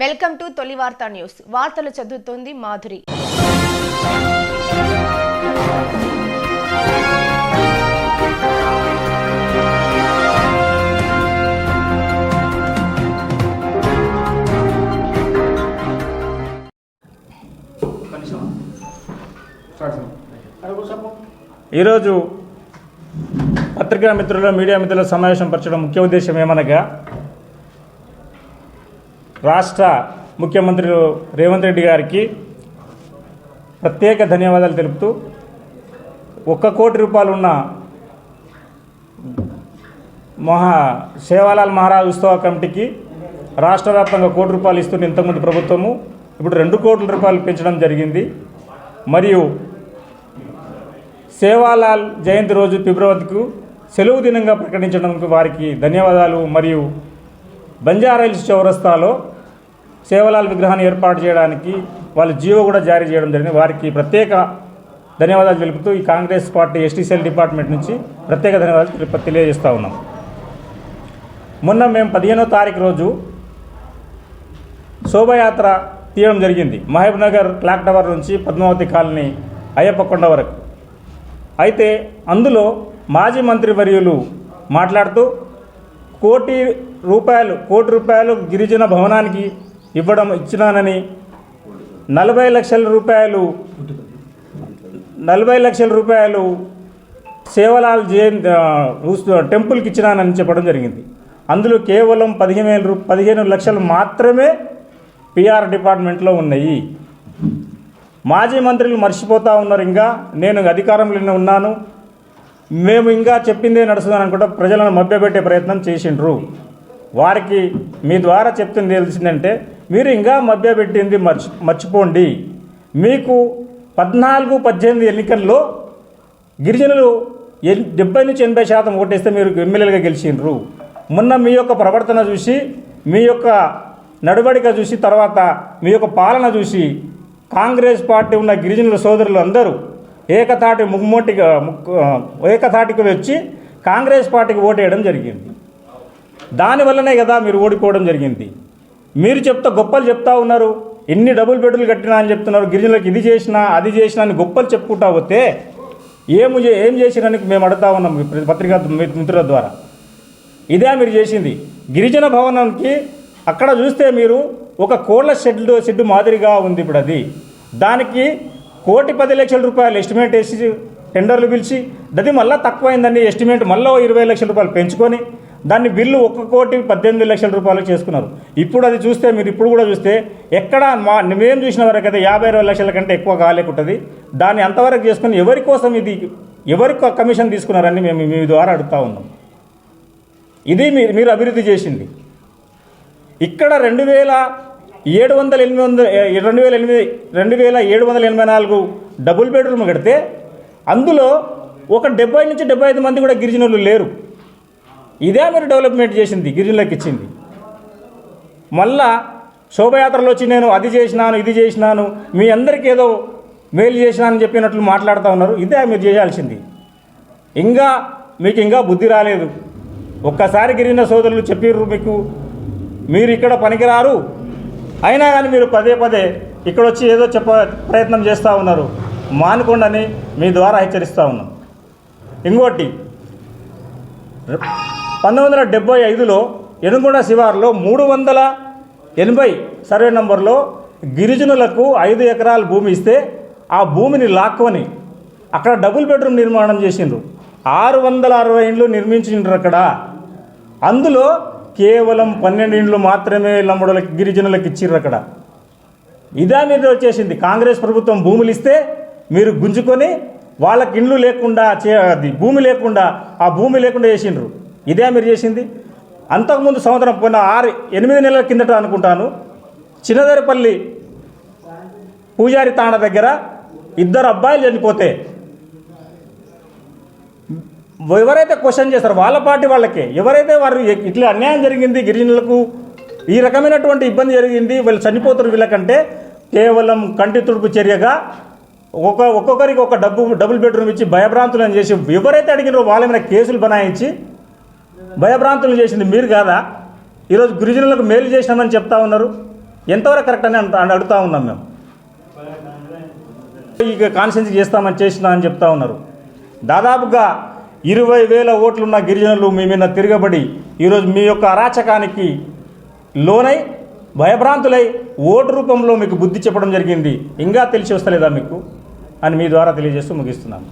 Welcome to తొలి వార్తా news. వార్తలు చదువుతోంది మాధురి. ఈరోజు పత్రికా మిత్రుల మీడియా మిత్రుల సమావేశం పరచడం ముఖ్య ఉద్దేశం ఏమనగా, రాష్ట్ర ముఖ్యమంత్రి రేవంత్ రెడ్డి గారికి ప్రత్యేక ధన్యవాదాలు తెలుపుతూ 1 కోటి రూపాయలు ఉన్న సేవాలాల్ మహారాజ్ ఉత్సవ కమిటీకి రాష్ట్ర వ్యాప్తంగా 1 కోటి రూపాయలు ఇస్తుంది ఇంతకుముందు ప్రభుత్వము. ఇప్పుడు 2 కోట్ల రూపాయలు పెంచడం జరిగింది. మరియు సేవాలాల్ జయంతి రోజు ఫిబ్రవరికి సెలవు దినంగా ప్రకటించడానికి వారికి ధన్యవాదాలు. మరియు బంజారాహిల్స్ చౌరస్తాలో సేవాలాల్ విగ్రహాన్ని ఏర్పాటు చేయడానికి వాళ్ళు జీవో కూడా జారీ చేయడం జరిగింది. వారికి ప్రత్యేక ధన్యవాదాలు తెలుపుతూ ఈ Congress party ST cell department నుంచి ప్రత్యేక ధన్యవాదాలు తెలియజేస్తూ ఉన్నాం. మొన్న మేము 15వ తారీఖు రోజు శోభయాత్ర తీయడం జరిగింది. మహబూబ్ నగర్ క్లాక్ టవర్ నుంచి పద్మావతి కాలనీ అయ్యప్పకొండ వరకు. అయితే అందులో మాజీ మంత్రి వర్యులు మాట్లాడుతూ 1 కోటి రూపాయలు గిరిజన భవనానికి ఇచ్చినానని 40 లక్షల రూపాయలు సేవలాల్ టెంపుల్కి ఇచ్చినానని చెప్పడం జరిగింది. అందులో కేవలం 15 లక్షలు మాత్రమే పిఆర్ డిపార్ట్మెంట్లో ఉన్నాయి. మాజీ మంత్రులు మర్చిపోతూ ఉన్నారు. ఇంకా నేను అధికారంలోనే ఉన్నాను, మేము ఇంకా చెప్పిందే నడుస్తుందని అనుకుంటా ప్రజలను మభ్యపెట్టే ప్రయత్నం చేసిండ్రు. వారికి మీ ద్వారా చెప్తుంది తెలిసిందంటే, మీరు ఇంకా మభ్యపెట్టింది మర్చిపోండి. మీకు 14-18 ఎన్నికల్లో గిరిజనులు 70-80% ఓటేస్తే మీరు ఎమ్మెల్యేలుగా గెలిచిండ్రు. మొన్న మీ యొక్క ప్రవర్తన చూసి, మీ యొక్క నడవడిక చూసి, తర్వాత మీ యొక్క పాలన చూసి కాంగ్రెస్ పార్టీ ఉన్న గిరిజనుల సోదరులు అందరూ ఏకతాటికి వచ్చి కాంగ్రెస్ పార్టీకి ఓటేయడం జరిగింది. దానివల్లనే కదా మీరు ఓడిపోవడం జరిగింది. మీరు గొప్పలు చెప్తా ఉన్నారు, ఎన్ని డబుల్ బెడ్లు కట్టినా అని చెప్తున్నారు, గిరిజనులకు ఇది చేసినా అది చేసినా అని గొప్పలు చెప్పుకుంటా పోతే ఏం చేసిరని మేము అడుగుతా ఉన్నాం పత్రికా మిత్రుల ద్వారా. ఇదే మీరు చేసింది. గిరిజన భవనానికి అక్కడ చూస్తే మీరు ఒక కోళ్ల షెడ్ మాదిరిగా ఉంది. ఇప్పుడు దానికి 1,10,00,000 రూపాయలు ఎస్టిమేట్ వేసి టెండర్లు పిలిచి అది మళ్ళీ తక్కువైందని ఎస్టిమేట్ మళ్ళీ 20 లక్షల రూపాయలు పెంచుకొని దాన్ని బిల్లు 1,18,00,000 రూపాయలు చేసుకున్నారు. ఇప్పుడు అది చూస్తే మీరు ఇప్పుడు కూడా చూస్తే ఎక్కడ మేము చూసిన వరకు అయితే 50-60 లక్షల కంటే ఎక్కువ కాలేకుంటుంది. దాన్ని అంతవరకు చేసుకుని ఎవరికి కమిషన్ తీసుకున్నారని మేము మీ ద్వారా అడుగుతూ ఉన్నాం. ఇది మీరు అభివృద్ధి చేసింది. ఇక్కడ 2,784 డబుల్ బెడ్రూమ్ కడితే అందులో ఒక 70-75 మంది కూడా గిరిజనులు లేరు. ఇదే మీరు డెవలప్మెంట్ చేసింది, గిరిజనులకు ఇచ్చింది. మళ్ళా శోభయాత్రలో వచ్చి నేను అది చేసినాను ఇది చేసినాను మీ అందరికీ ఏదో మేలు చేసినానని చెప్పినట్లు మాట్లాడుతూ ఉన్నారు. ఇదే మీరు చేయాల్సింది. మీకు ఇంకా బుద్ధి రాలేదు. ఒక్కసారి గిరిజన సోదరులు చెప్పిర్రు మీరు ఇక్కడ పనికిరారు, అయినా కానీ మీరు పదే ఇక్కడ వచ్చి ఏదో ప్రయత్నం చేస్తూ ఉన్నారు. మానుకోండి మీ ద్వారా హెచ్చరిస్తూ ఉన్నాం. ఇంకోటి, 1975లో ఎనుగొండ శివారులో 380 సర్వే నంబర్లో గిరిజనులకు 5 ఎకరాల భూమి ఇస్తే ఆ భూమిని లాక్కొని అక్కడ డబుల్ బెడ్రూమ్ నిర్మాణం చేసిండ్రు. 660 ఇండ్లు నిర్మించిండ్రు అక్కడ. అందులో కేవలం 12 ఇండ్లు మాత్రమే లంబడులకి గిరిజనులకు ఇచ్చిర్రు అక్కడ. ఇదే మీద వచ్చేసింది. కాంగ్రెస్ ప్రభుత్వం భూములు ఇస్తే మీరు గుంజుకొని వాళ్ళకి ఇండ్లు లేకుండా భూమి లేకుండా చేసిండ్రు. ఇదే మీరు చేసింది. అంతకుముందు సంవత్సరం 8 నెలల కిందట అనుకుంటాను, చిన్నదరిపల్లి పూజారి తాండ దగ్గర 2 అబ్బాయిలు చనిపోతే ఎవరైతే క్వశ్చన్ చేస్తారో వాళ్ళ పార్టీ వాళ్ళకే, ఎవరైతే వారు ఇట్లా అన్యాయం జరిగింది గిరిజనులకు, ఈ రకమైనటువంటి ఇబ్బంది జరిగింది, వీళ్ళు చనిపోతారు వీళ్ళకంటే కేవలం కంటి తుడుపు చర్యగా ఒక్కొక్కరికి ఒక డబుల్ బెడ్రూమ్ ఇచ్చి భయభ్రాంతులను చేసి ఎవరైతే అడిగినారో వాళ్ళ మీద కేసులు బనాయించి భయభ్రాంతులు చేసింది మీరు కాదా? ఈరోజు గిరిజనులకు మేలు చేసినామని చెప్తా ఉన్నారు. ఎంతవరకు కరెక్ట్ అని అడుగుతా ఉన్నాం మేము. ఇక కాన్స్టిట్యున్సీ చేసినా అని చెప్తా ఉన్నారు. దాదాపుగా 20,000 ఓట్లున్న గిరిజనులు మీ మీద తిరగబడి ఈరోజు మీ యొక్క అరాచకానికి లోనై భయభ్రాంతులై ఓటు రూపంలో మీకు బుద్ధి చెప్పడం జరిగింది. ఇంకా తెలిసి వస్తలేదా మీకు అని మీ ద్వారా తెలియజేస్తూ ముగిస్తున్నాను.